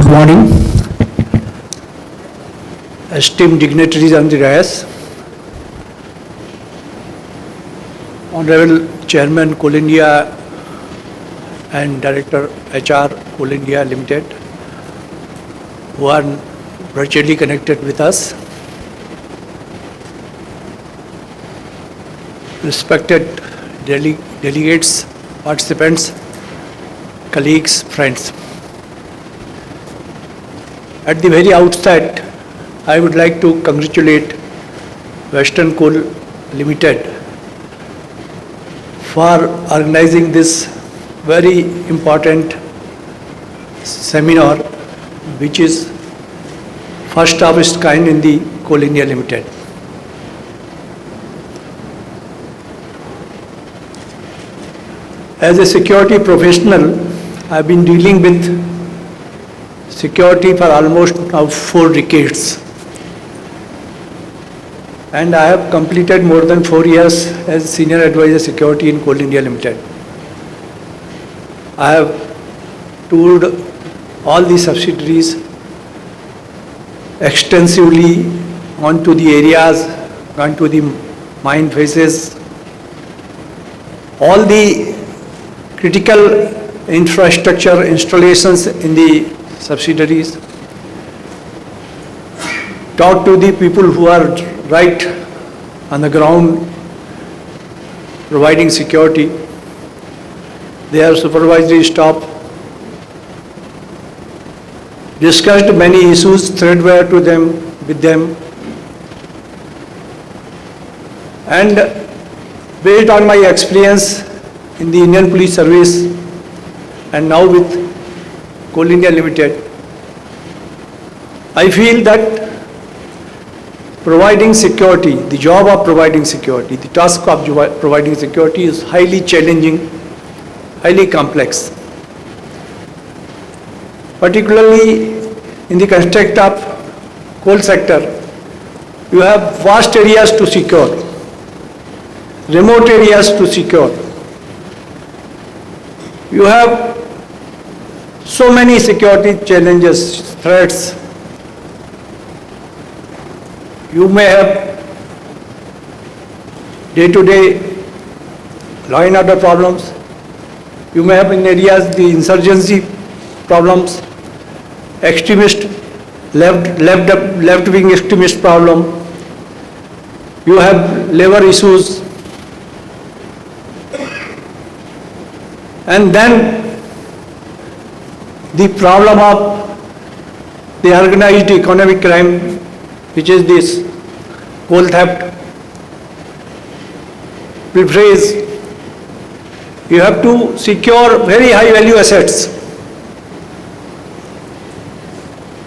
morning, esteemed dignitaries on the dais, Honorable Chairman Coal India and Director HR Coal India Limited, who are virtually connected with us, respected delegates, participants, colleagues, friends. At the very outset, I would like to congratulate Western Coal Limited for organizing this very important seminar, which is first of its kind in the Coal India Limited. As a security professional, I have been dealing with security for almost now 4 decades. And I have completed more than 4 years as Senior Advisor Security in Coal India Limited. I have toured all the subsidiaries extensively, gone to the areas, gone to the mine phases, all the critical infrastructure installations in the subsidiaries, talk to the people who are right on the ground providing security, their supervisory staff, discussed many issues threadbare to them, with them, and based on my experience in the Indian Police Service and now with Coal India Limited, I feel that providing security, the job of providing security, the task of providing security is highly challenging, highly complex. Particularly in the construct of coal sector, you have vast areas to secure, remote areas to secure. You have so many security challenges, threats. You may have day-to-day law and order problems. You may have in areas the insurgency problems, extremist, left-wing extremist problem. You have labor issues. And then the problem of the organized economic crime, which is this coal theft. Rephrase, you have to secure very high value assets.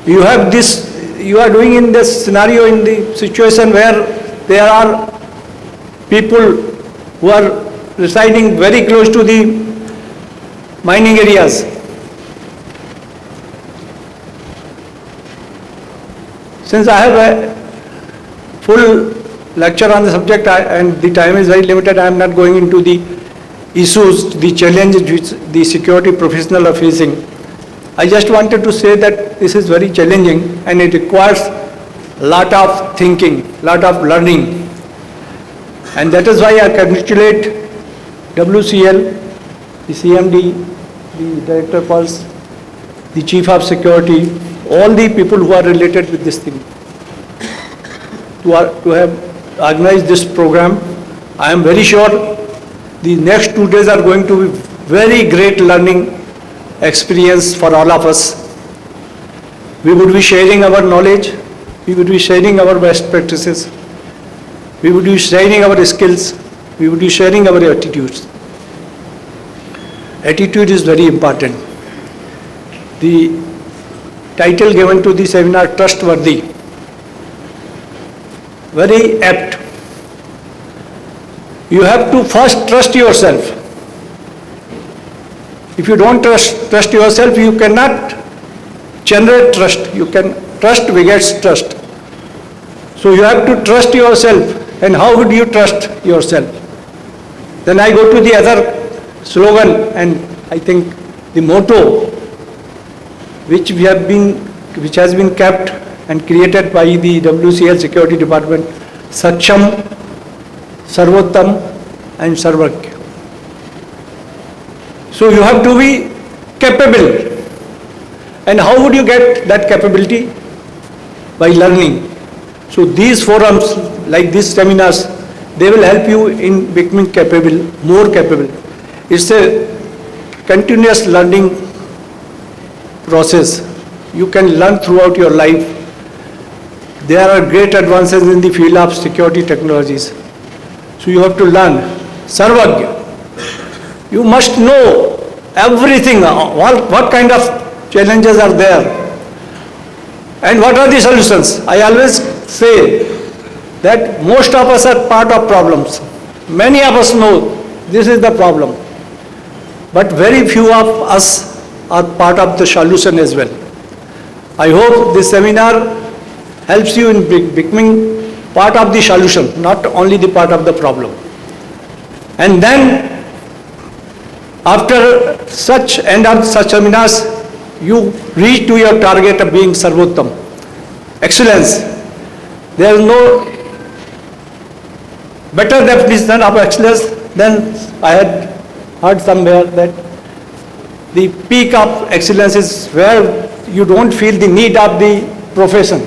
You have this, you are doing in this scenario, in the situation where there are people who are residing very close to the mining areas. Since I have a full lecture on the subject and the time is very limited, I am not going into the issues, the challenges which the security professionals are facing. I just wanted to say that this is very challenging and it requires a lot of thinking, lot of learning. And that is why I congratulate WCL, the CMD, the Director Pulse, the Chief of Security, all the people who are related with this thing, to have organized this program. I am very sure the next 2 days are going to be very great learning experience for all of us. We would be sharing our knowledge, we would be sharing our best practices, we would be sharing our skills, we would be sharing our attitudes. Attitude is very important. The title given to the seminar, Trustworthy, very apt. You have to first trust yourself. If you don't trust yourself, you cannot generate trust. You can trust begets trust. So you have to trust yourself. And how would you trust yourself? Then I go to the other slogan, and I think the motto which has been kept and created by the WCL Security Department, Saksham, Sarvottam and Sarvagya. So you have to be capable. And how would you get that capability? By learning. So these forums, like these seminars, they will help you in becoming capable, more capable. It's a continuous learning process. You can learn throughout your life. There are great advances in the field of security technologies. So you have to learn. Sarvagya. You must know everything, what kind of challenges are there and what are the solutions. I always say that most of us are part of problems. Many of us know this is the problem, but very few of us are part of the solution as well. I hope this seminar helps you in becoming part of the solution, not only the part of the problem. And then after such end of such seminars, you reach to your target of being Sarvottam, excellence. There is no better definition of excellence than I had heard somewhere that the peak of excellence is where you don't feel the need of the profession.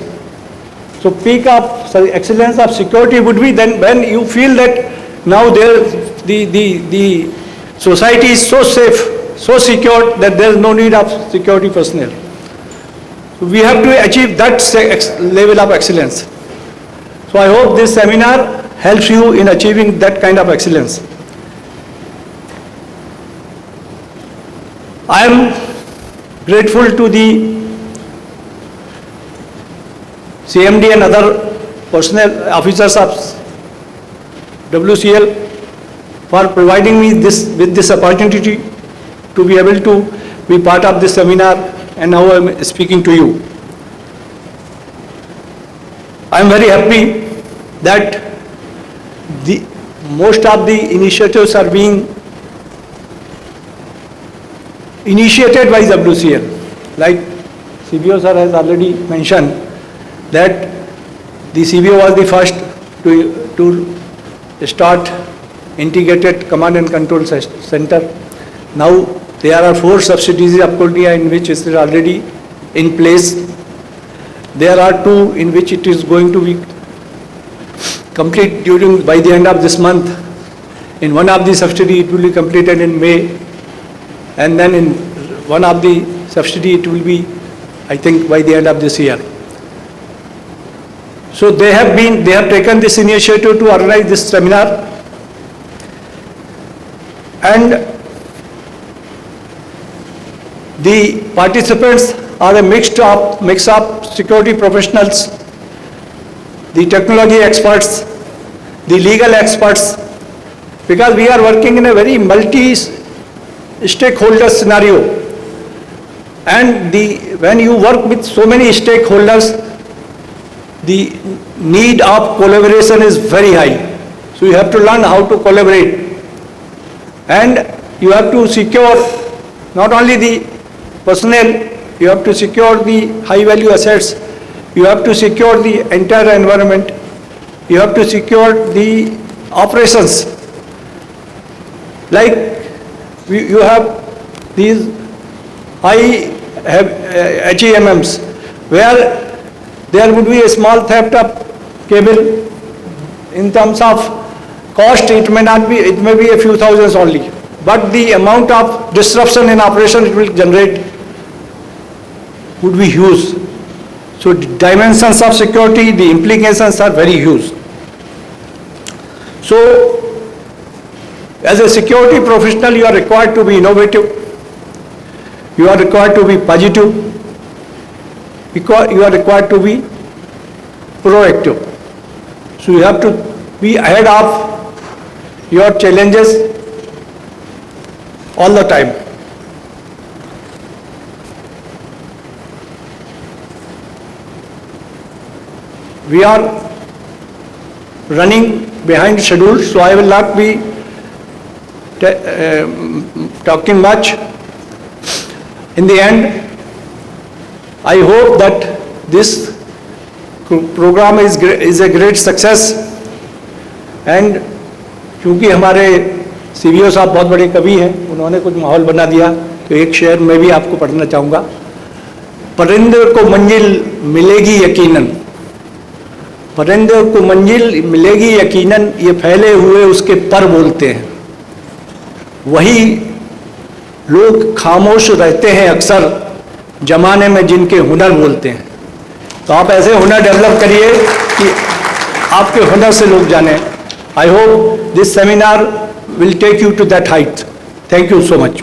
So peak of excellence of security would be then when you feel that now the society is so safe, so secure that there is no need of security personnel. So we have to achieve that level of excellence. So I hope this seminar helps you in achieving that kind of excellence. I am grateful to the CMD and other personnel officers of WCL for providing me with this opportunity to be able to be part of this seminar, and now I am speaking to you. I am very happy that most of the initiatives are being initiated by WCL. Like CBO sir has already mentioned that the CBO was the first to start integrated command and control center. Now there are 4 subsidiaries of Coal India in which it is already in place. There are 2 in which it is going to be complete by the end of this month. In one of the subsidy it will be completed in May, and then in one of the subsidy it will be, I think, by the end of this year. So they have taken this initiative to organize this seminar, and the participants are a mix of security professionals, the technology experts, the legal experts, because we are working in a very multi-stakeholder scenario. And when you work with so many stakeholders, the need of collaboration is very high. So you have to learn how to collaborate. And you have to secure not only the personnel, you have to secure the high-value assets, you have to secure the entire environment, you have to secure the operations. Like you have these high HEMMs where there would be a small theft of cable. In terms of cost, it may be a few thousands only, but the amount of disruption in operation it will generate would be huge. So the dimensions of security, the implications are very huge. So as a security professional, you are required to be innovative, you are required to be positive, you are required to be proactive. So you have to be ahead of your challenges all the time. We are running behind schedule, so I will not be talking much. In the end, I hope that this program is a great success. And क्योंकि हमारे CBO साहब बहुत बड़े कवि हैं, उन्होंने कुछ माहौल बना दिया, तो एक शेर मैं भी आपको पढ़ना चाहूँगा। परिंदे को मंजिल मिलेगी यकीनन, परिंदे को मंजिल मिलेगी यकीनन, ये फैले हुए उसके पर बोलते हैं। वही लोग खामोश रहते हैं अक्सर जमाने में जिनके हुनर बोलते हैं। तो आप ऐसे हुनर डेवलप करिए कि आपके हुनर से लोग जाने। I hope this seminar will take you to that height. Thank you so much.